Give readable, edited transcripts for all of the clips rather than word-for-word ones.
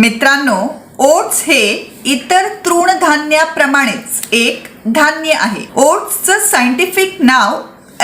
मित्रांनो, ओट्स हे इतर तृणधान्याप्रमाणेच एक धान्य आहे. ओट्सचं सायंटिफिक नाव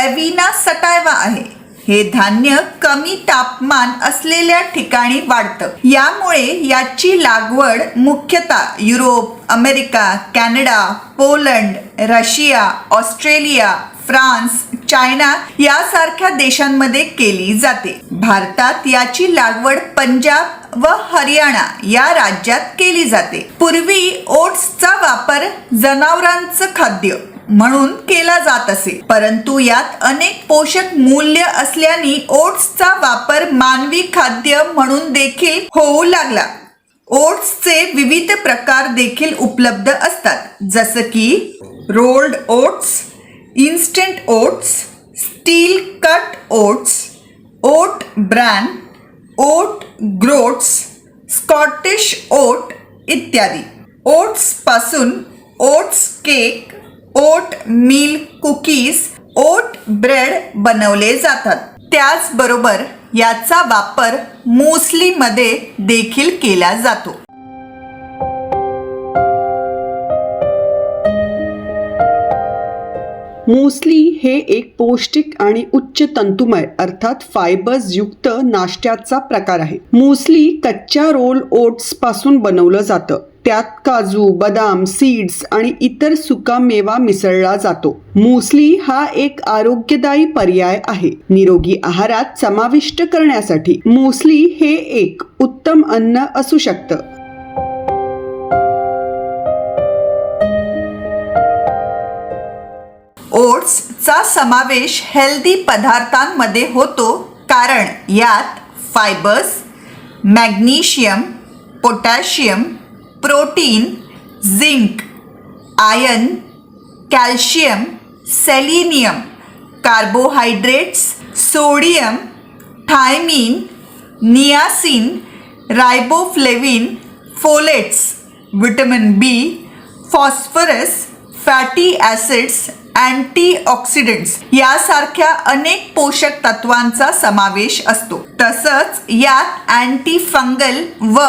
अविना सटायवा आहे. हे धान्य कमी तापमान असलेल्या ठिकाणी वाढतं. यामुळे याची लागवड मुख्यतः Europe, America, Canada, Poland, Russia, Australia, France, China यासारख्या देशांमध्ये केली जाते. भारतात याची लागवड पंजाब व हरियाणा या राज्यात केली जाते. पूर्वी ओट्सचा वापर जनावरांचं खाद्य म्हणून केला जात असे, परंतु यात अनेक पोषक मूल्य असल्याने ओट्सचा वापर मानवी खाद्य म्हणून देखील होऊ लागला. ओट्सचे विविध प्रकार देखील उपलब्ध असतात, जसं की rolled oats, instant oats, steel cut oats, oat bran, oat groats, Scottish oat इत्यादी. ओट्स पासून oats cake, oatmeal cookies, oat bread बनवले जातात. त्याचबरोबर याचा वापर मूसली मध्ये देखील केला जातो. मूसली हे एक पौष्टिक आणि उच्च तंतुमय अर्थात फायबर्स युक्त नाश्त्याचा प्रकार आहे. मूसली कच्च्या रोल ओट्स पासून बनवलं जातं. त्यात काजू, बदाम, सीड्स आणि इतर सुका मेवा मिसळला जातो. मूसली हा एक आरोग्यदायी पर्याय आहे. निरोगी आहारात समाविष्ट करण्यासाठी मूसली हे एक उत्तम अन्न असू शकतं. ओट्सचा समावेश हेल्दी पदार्थांमध्ये होतो, कारण यात fibres, magnesium, potassium, protein, zinc, iron, calcium, selenium, carbohydrates, sodium, thiamine, niacin, riboflavin, folates, vitamin B, phosphorus, fatty acids, antioxidants यासारख्या अनेक पोषक तत्वांचा समावेश असतो. तसंच यात अँटी फंगल व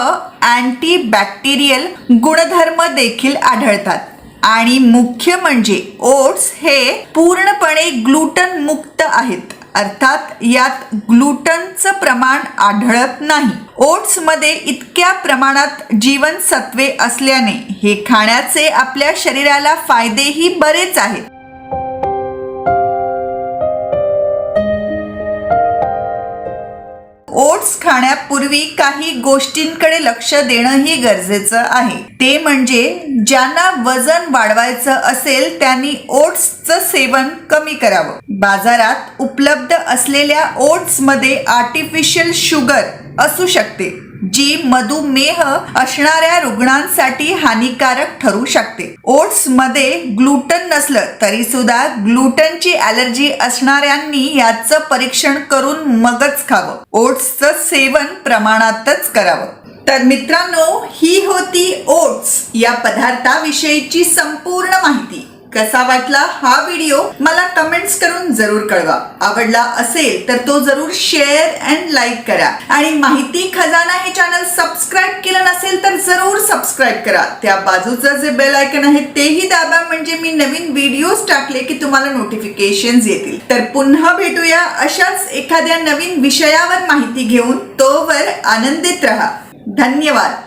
अँटीबॅक्टेरियल गुणधर्म देखील आढळतात. आणि मुख्य म्हणजे ओट्स हे पूर्णपणे ग्लुटन मुक्त आहेत, अर्थात यात ग्लुटनचं प्रमाण आढळत नाही. ओट्समध्ये इतक्या प्रमाणात जीवनसत्वे असल्याने हे खाण्याचे आपल्या शरीराला फायदेही बरेच आहेत. ओट्स खाण्यापूर्वी काही गोष्टींकडे लक्ष देणंही गरजेचं आहे. ते म्हणजे ज्यांना वजन वाढवायचं असेल त्यांनी ओट्सचं सेवन कमी करावं. बाजारात उपलब्ध असलेल्या ओट्समध्ये आर्टिफिशियल शुगर असू शकते, जी मधुमेह असणाऱ्या रुग्णांसाठी हानिकारक ठरू शकते. ओट्समध्ये ग्लुटन नसलं तरी सुद्धा ग्लुटनची ॲलर्जी असणाऱ्यांनी याचं परीक्षण करून मगच खावं. ओट्सचं सेवन प्रमाणातच करावं. तर मित्रांनो, ही होती ओट्स या पदार्थाविषयीची संपूर्ण माहिती. कसा वाटला हा व्हिडिओ मला कमेंट्स करून जरूर कळवा. आवडला असेल तर तो जरूर शेअर अँड लाईक करा. आणि माहिती खजाना हे चॅनल सबस्क्राईब केलं नसेल तर जरूर सबस्क्राईब करा. त्या बाजूचं जे बेल आयकन आहे तेही दाबा, म्हणजे मी नवीन व्हिडिओज टाकले की तुम्हाला नोटिफिकेशन्स येतील. तर पुन्हा भेटूया अशाच एखाद्या नवीन विषयावर माहिती घेऊन. तोवर आनंदित रहा. धन्यवाद.